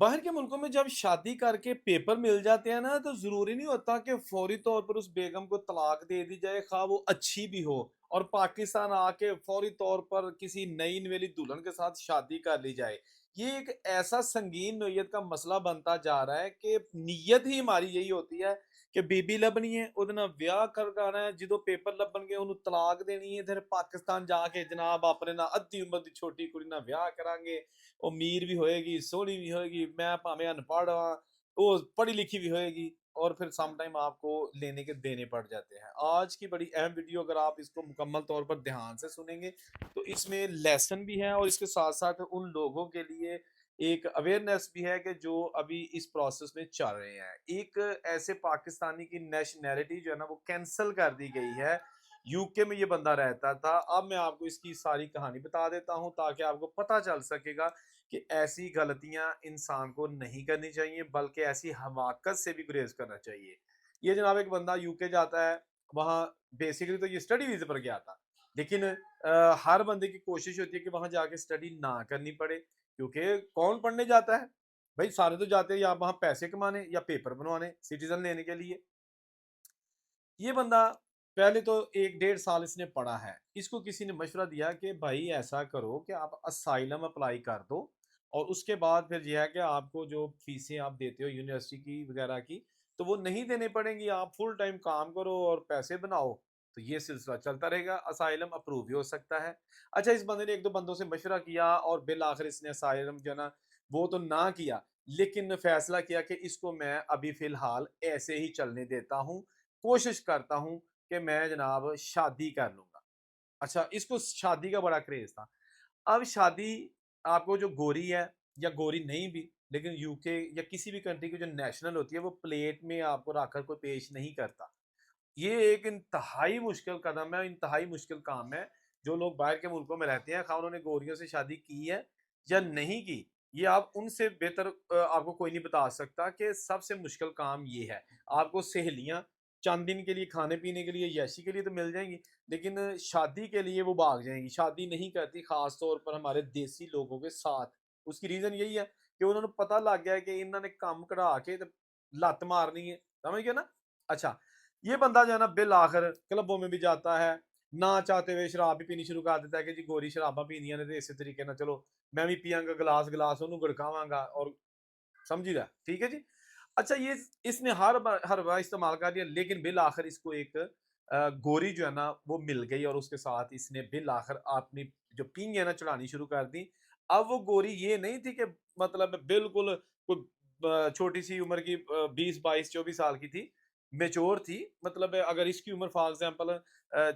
बाहर के मुल्कों में जब शादी करके पेपर मिल जाते हैं ना, तो ज़रूरी नहीं होता कि फ़ौरी तौर पर उस बेगम को तलाक दे दी जाए, ख़्वाह वो अच्छी भी हो, और पाकिस्तान आके फ़ौरी तौर पर किसी नई नवेली दुल्हन के साथ शादी कर ली जाए। ये एक ऐसा संगीन नोयत का मसला बनता जा रहा है कि नीयत ही हमारी यही होती है कि बीबी लभनी है, ਉਹਦੇ ਨਾਲ ਵਿਆਹ ਕਰਵਾਉਣਾ ਹੈ, ਜਦੋਂ ਪੇਪਰ ਲੱਭਣਗੇ ਉਹਨੂੰ ਤਲਾਕ ਦੇਣੀ ਹੈ, ਫਿਰ ਪਾਕਿਸਤਾਨ ਜਾ ਕੇ ਜਨਾਬ ਆਪਣੇ ਨਾਲ ਅੱਧੀ ਉਮਰ ਦੀ ਛੋਟੀ ਕੁੜੀ ਨਾਲ ਵਿਆਹ ਕਰਾਂਗੇ। ਉਹ ਅਮੀਰ ਵੀ ਹੋਏਗੀ, ਸੋਹਣੀ ਵੀ ਹੋਏਗੀ, मैं ਭਾਵੇਂ अनपढ़ हाँ, वो पढ़ी लिखी भी होएगी, और फिर सम टाइम आपको लेने के देने पड़ जाते हैं। आज की बड़ी अहम वीडियो अगर आप इसको मुकम्मल तौर पर ध्यान से सुनेंगे तो इसमें लेसन भी है, और इसके साथ साथ उन लोगों के लिए एक अवेयरनेस भी है कि जो अभी इस प्रोसेस में चल रहे हैं। एक ऐसे पाकिस्तानी की नेशनैलिटी जो है ना वो कैंसिल कर दी गई है। यूके में ये बंदा रहता था। अब मैं आपको इसकी सारी कहानी बता देता हूँ ताकि आपको पता चल सकेगा कि ऐसी गलतियां इंसान को नहीं करनी चाहिए, बल्कि ऐसी हमाकत से भी गुरेज करना चाहिए। ये जनाब एक बंदा यूके जाता है, वहाँ बेसिकली तो ये स्टडी वीजे पर गया था, लेकिन हर बंदे की कोशिश होती है कि वहां जाके स्टडी ना करनी पड़े, क्योंकि कौन पढ़ने जाता है भाई? सारे तो जाते हैं या वहां पैसे कमाने या पेपर बनवाने सिटीजन लेने के लिए। ये बंदा पहले तो 1 डेढ़ साल इसने पढ़ा है। इसको किसी ने मशवरा दिया कि भाई ऐसा करो कि आप असाइलम अप्लाई कर दो, और उसके बाद फिर ये है कि आपको जो फीसें आप देते हो यूनिवर्सिटी की वगैरह की, तो वो नहीं देने पड़ेंगी। आप फुल टाइम काम करो और पैसे बनाओ, तो ये सिलसिला चलता रहेगा, असाइलम अप्रूव भी हो सकता है। अच्छा, इस बंदे ने 1-2 बंदों से मशवरा किया और बिल आखिर इसने असाइलम जो है ना, वो तो ना किया, लेकिन फैसला किया कि इसको मैं अभी फ़िलहाल ऐसे ही चलने देता हूँ। कोशिश करता हूँ कि मैं जनाब शादी कर लूँगा। अच्छा, इसको शादी का बड़ा क्रेज़ था। अब शादी, आपको जो गोरी है या गोरी नहीं भी, लेकिन यूके या किसी भी कंट्री की जो नेशनल होती है, वो प्लेट में आपको रखकर कोई पेश नहीं करता। ये एक इंतहाई मुश्किल कदम है, इंतहाई मुश्किल काम है। जो लोग बाहर के मुल्कों में रहते हैं, ख़ास उन्होंने गोरियों से शादी की है या नहीं की, ये आप उनसे बेहतर आपको कोई नहीं बता सकता कि सबसे मुश्किल काम ये है। आपको सहेलियाँ चंद दिन के लिए खाने-पीने के लिए, यैशी के लिए तो मिल जाएँगी, लेकिन शादी के लिए वो भाग जाएँगी। शादी नहीं करती ख़ास तौर पर हमारे देसी लोगों के साथ। उसकी रीज़न यही है कि उन्होंने पता लग गया है कि इन्होंने कम कढ़ा के ते लत मारनी है। समझ गए ना? अच्छा, ये बंदा जो है ना बिल आखिर क्लबों में भी जाता है, ना चाहते हुए शराब भी पीनी शुरू कर देता है कि जी गोरी शराबां पींदियां ने, ते इस तरीके नाल चलो मैं भी पियांगा गिलास-गिलास ओनू गड़कावांगा, और समझी दा, ठीक है जी? अच्छा, ये इसने हर बार इस्तेमाल कर लिया, लेकिन बिल आखिर इसको एक गोरी जो है ना वो मिल गई, और उसके साथ इसने बिल आखिर अपनी जो पींग है ना चढ़ानी शुरू कर दी। अब वो गोरी ये नहीं थी कि मतलब बिल्कुल कोई छोटी सी उम्र की 20-22-24 साल की थी, मैच्योर थी। मतलब अगर इसकी उम्र फॉर एग्जांपल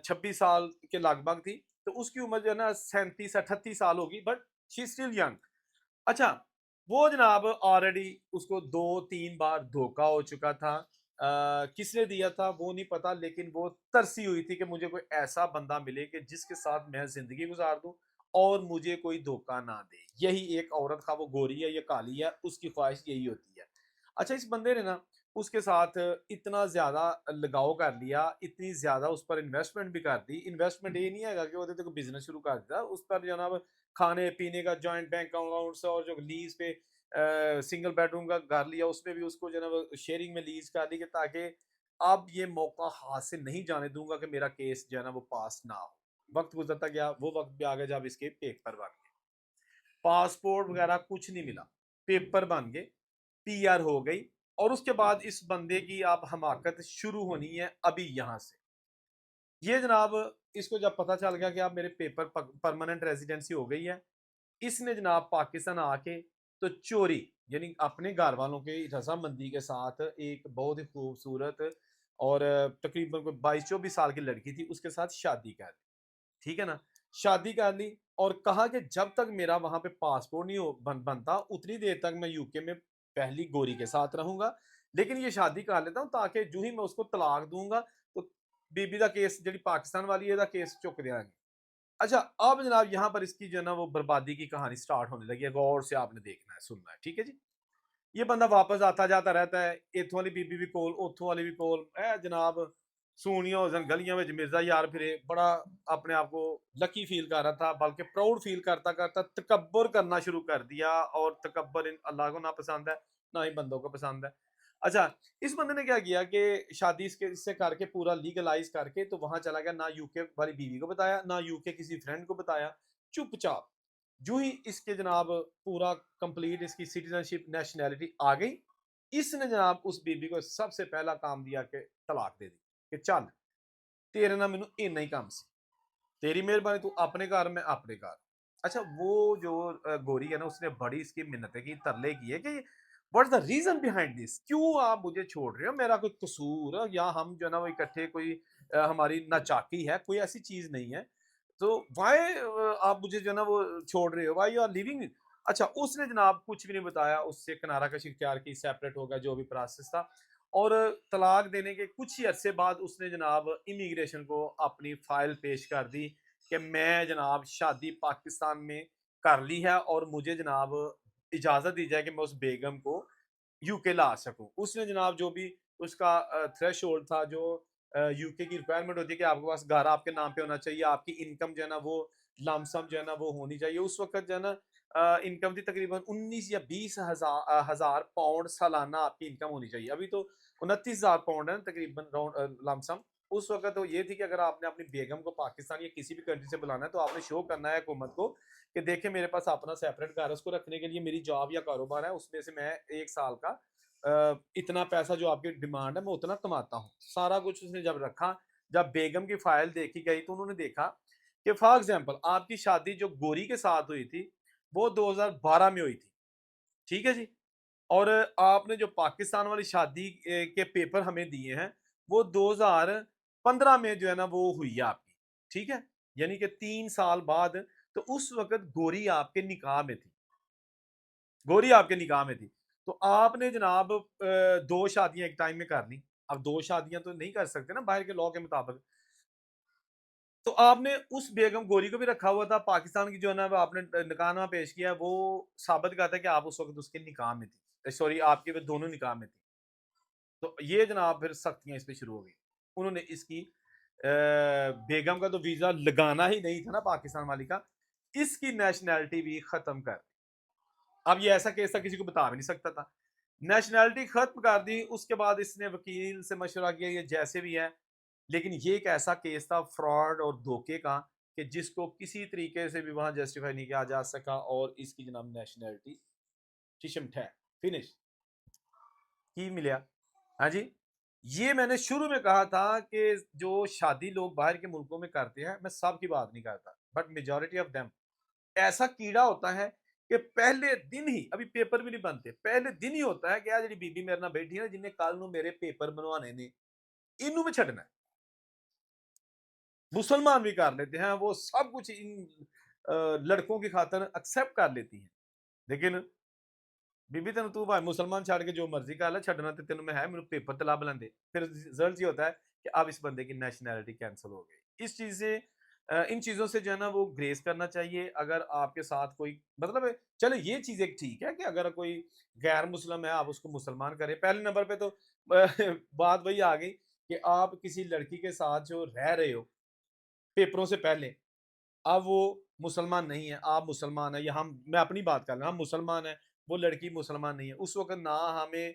26 साल के लगभग थी, तो उसकी उम्र जो है ना 37-38 साल होगी, but she is still young. अच्छा, वो जनाब ऑलरेडी उसको 2-3 बार धोखा हो चुका था। किसने दिया था वो नहीं पता, लेकिन वो तरसी हुई थी कि मुझे कोई ऐसा बंदा मिले कि जिसके साथ मैं ज़िंदगी गुज़ार दूँ और मुझे कोई धोखा ना दे। यही एक औरत, ख़्वाह वो गोरी है या काली है, उसकी ख्वाहिश यही होती है। अच्छा, इस बंदे ने ना उसके साथ इतना ज़्यादा लगाव कर लिया, इतनी ज़्यादा उस पर इन्वेस्टमेंट भी कर दी। इन्वेस्टमेंट ये नहीं हैगा कि ਉਹਦੇ ਤੇ कोई बिज़नेस शुरू कर दिया। उस पर जनाब खाने पीने का जॉइंट बैंक अकाउंट्स, और जो लीज पे सिंगल बेडरूम का घर लिया उसमें भी उसको जो है ना शेयरिंग में लीज कर ली, कि ताकि अब ये मौका हाथ से नहीं जाने दूंगा कि मेरा केस जो है ना वो पास ना हो। वक्त गुजरता गया, वो वक्त भी आ गया जब इसके पेपर बन गए, पासपोर्ट वगैरह कुछ नहीं मिला, पेपर बन गए, पीआर हो गई, और उसके बाद इस बंदे की आप हमाकत शुरू होनी है अभी यहाँ से। ये जनाब, इसको जब पता चल गया कि अब मेरे पेपर परमानेंट रेजिडेंसी हो गई है, इसने जनाब पाकिस्तान आके तो चोरी, यानी अपने घर वालों के रजामंदी के साथ एक बहुत ही खूबसूरत और तकरीबन कोई 22-24 साल की लड़की थी, उसके साथ शादी कर ली। ठीक है ना? शादी कर ली, और कहा कि जब तक मेरा वहां पे पासपोर्ट नहीं बनता, उतनी देर तक मैं यूके में पहली गोरी के साथ रहूंगा, लेकिन ये शादी कर लेता हूँ ताकि जो ही मैं उसको तलाक दूंगा, तो बीबी का केस जी पाकिस्तान वाली है केस चुक देंगे। अच्छा, अब जनाब यहाँ पर इसकी जो है ना वो बर्बादी की कहानी स्टार्ट होने लगी है। गौर से आपने देखना है, सुनना है, ठीक है जी? ये बंदा वापस आता जाता रहता है, इत्थों वाली बीबी भी कोल, उत्थों वाली भी कोल, जनाब सोनिया हुसैन गलियां में मिर्जा यार फिरे, बड़ा अपने आप को लकी फील कर रहा था, बल्कि प्राउड फील करता करता तकब्बुर करना शुरू कर दिया। और तकब्बुर अल्लाह को ना पसंद है, ना ही बंदों को पसंद है। अच्छा, इस बंदे ने क्या किया कि शादी इससे करके पूरा लीगलाइज करके तो वहां चला गया, ना यूके वाली बीवी को बताया, ना यूके किसी फ्रेंड को बताया, चुपचाप। जो ही इसके जनाब पूरा कंप्लीट इसकी सिटीजनशिप नेशनैलिटी आ गई, इसने जनाब उस बीबी को सबसे पहला काम दिया कि तलाक दे दी, कि चल तेरे ना मैनू इन्ना ही काम सी, तेरी मेहरबानी, तू अपने घर, मैं अपने घर। अच्छा, वो जो गोरी है ना, उसने बड़ी इसकी मिन्नतें की, तरले किए कि what the reason behind this, क्यों आप मुझे छोड़ रहे हो, मेरा कोई कसूर है या हम जो है ना वो इकट्ठे कोई हमारी नाचाकी है, कोई ऐसी चीज नहीं है, तो वाई आप मुझे जो है ना वो छोड़ रहे हो, वाई यू आर लिविंग। अच्छा, उसने जनाब कुछ भी नहीं बताया, उससे किनारा कशी इख्तियार की, सेपरेट हो गया, जो भी प्रोसेस था। और तलाक देने के कुछ ही अरसे बाद उसने जनाब इमिग्रेशन को अपनी फाइल पेश कर दी कि मैं जनाब शादी पाकिस्तान में कर ली है और मुझे जनाब इजाज़त दी जाए कि मैं उस बेगम को यूके ला सकूं। उसने जनाब जो भी उसका थ्रेश होल्ड था, जो यूके की रिक्वायरमेंट होती है कि आपके पास घर आपके नाम पे होना चाहिए, आपकी इनकम जो है ना वो लमसम जो है ना वो होनी चाहिए। उस वक्त जो है ना इनकम थी तकरीबन 19 या 20 हजार पाउंड सालाना आपकी इनकम होनी चाहिए। अभी तो 29,000 पाउंड है तकरीबन राउंड लमसम। उस वक्त तो ये थी कि अगर आपने अपनी बेगम को पाकिस्तान या किसी भी कंट्री से बुलाना है तो आपने शो करना है हुकूमत को कि देखे मेरे पास अपना सेपरेट घर है, उसको रखने के लिए मेरी जॉब या कारोबार है, उसमें से मैं एक साल का इतना पैसा जो आपकी डिमांड है मैं उतना कमाता हूँ। सारा कुछ उसने जब रखा, जब बेगम की फाइल देखी गई तो उन्होंने देखा कि फॉर एग्जाम्पल आपकी शादी जो गोरी के साथ हुई थी वो 2012 में हुई थी, ठीक है जी। और आपने जो पाकिस्तान वाली शादी के पेपर हमें दिए हैं वो 2015 में जो है ना वो हुई है आपकी, ठीक है, यानी कि 3 साल बाद। तो उस वक्त गोरी आपके निकाह में थी, गोरी आपके निकाह में थी। तो आपने जनाब 2 शादियां एक टाइम में कर ली। अब 2 शादियां तो नहीं कर सकते ना बाहर के लॉ के मुताबिक। तो आपने उस बेगम गोरी को भी रखा हुआ था, पाकिस्तान की जो है ना वो आपने निकाहनामा पेश किया, वो साबित करता है कि आप उस वक्त उसके निकाह में थी, सॉरी आपके वो दोनों निकाह में थी। तो ये जनाब फिर सख्तियां इस पे शुरू हो गई। उन्होंने इसकी बेगम का तो वीजा लगाना ही नहीं था ना पाकिस्तान वाली का, इसकी नेशनैलिटी भी खत्म कर दी। अब ये ऐसा केस था किसी को बता भी नहीं सकता था, नेशनैलिटी खत्म कर दी। उसके बाद इसने वकील से मशवरा किया, ये जैसे भी है, लेकिन ये एक ऐसा केस था फ्रॉड और धोखे का कि जिसको किसी तरीके से भी वहां जस्टिफाई नहीं किया जा सका, और इसकी जनाब नेशनैलिटी टिशम ठह फिनिश की मिला। हाँ जी, ये मैंने शुरू में कहा था कि जो शादी लोग बाहर के मुल्कों में करते हैं, मैं सब की बात नहीं करता, बट मेजोरिटी ऑफ देम ऐसा कीड़ा होता है कि पहले दिन ही, अभी पेपर भी नहीं बनते, पहले दिन ही होता है कि यार जी बीबी मेरे नाल बैठी है ना, जिन्हें कल नू मेरे पेपर बनवाने ने, इनू में छड़ना है। मुसलमान भी कर लेते हैं, वो सब कुछ इन लड़कों की खातर एक्सेप्ट कर लेती हैं, लेकिन बीबी तेन तू भाई मुसलमान छड़ के जो मर्जी कर ले, छड़ना तो तेन मैं है, मेरे पेपर तला बुलाते। फिर रिजल्ट ये होता है कि अब इस बंदे की नेशनैलिटी कैंसिल हो गई। इस चीज से इन चीजों से जो है ना वो ग्रेस करना चाहिए। अगर आपके साथ कोई मतलब चलो ये चीज एक ठीक है कि अगर कोई गैर मुस्लिम है आप उसको मुसलमान करें, पहले नंबर पे तो बात वही आ गई कि आप किसी लड़की के साथ जो रह रहे हो पेपरों से पहले, अब वो मुसलमान नहीं है, आप मुसलमान हैं, या हम, मैं अपनी बात कर रहा हूँ, हम मुसलमान हैं, वो लड़की मुसलमान नहीं है, उस वक़्त ना हमें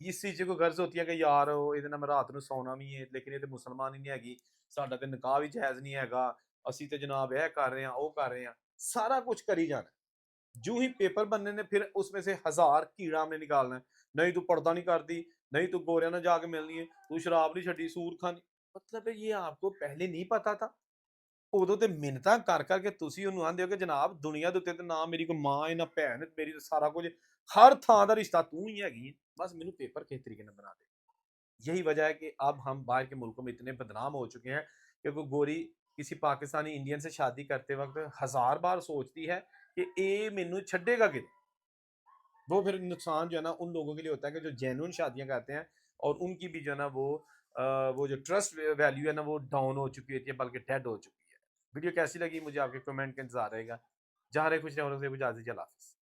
इस चीज़ की गर्ज़ होती है कि यार ਇਹਦੇ ਨਾਲ ਮੈਂ ਰਾਤ ਨੂੰ ਸੌਣਾ ਵੀ ਹੈ, लेकिन ये तो मुसलमान ही नहीं हैगी, साडा ते निकाह भी जायज़ नहीं हैगा, ਅਸੀਂ ਤੇ जनाब ਇਹ कर रहे हैं, वो कर रहे हैं, सारा कुछ करी जाना। जो ही पेपर बनने ने फिर उसमें से हज़ार कीड़ा हमने निकालना है, नहीं तू पर्दा नहीं करती, नहीं तू गोरियां ना जाके मिलनी है, तू शराब नहीं छड्डी, सूर खानी। मतलब ये आपको पहले नहीं पता था? ਉਦੋਂ ਤੇ ਮਿੰਨਤਾਂ ਕਰ ਕਰਕੇ ਤੁਸੀਂ ਉਹਨੂੰ ਆਂਦੇ ਹੋ ਕਿ ਜਨਾਬ ਦੁਨੀਆ ਦੇ ਉੱਤੇ ਤੇ ਨਾ ਮੇਰੀ ਕੋਈ ਮਾਂ ਹੈ ਨਾ ਭੈਣ ਹੈ, ਮੇਰੀ ਤਾਂ ਸਾਰਾ ਕੁਝ, हर ਥਾਂ ਦਾ रिश्ता तू ही हैगी है, बस मैनू पेपर किस तरीके ਨਾਲ बना दे। यही वजह है कि अब हम बाहर के मुल्कों में इतने बदनाम हो चुके हैं कि कोई गोरी किसी पाकिस्तानी इंडियन से शादी करते वक्त हजार बार सोचती है कि ये मैनू छड्डेगा कि। वो फिर नुकसान जो है ना उन लोगों के लिए होता है कि जो जेन्युइन शादियां करते हैं, और उनकी भी जो है ना वो जो ट्रस्ट वैल्यू है ना वो डाउन हो चुकी होती है, बल्कि डेड हो चुकी है। वीडियो कैसी लगी मुझे आपके कमेंट का इंतजार रहेगा। जहाँ रहे खुश रहे, और से इजाज़त, अल्लाह हाफ़िज़।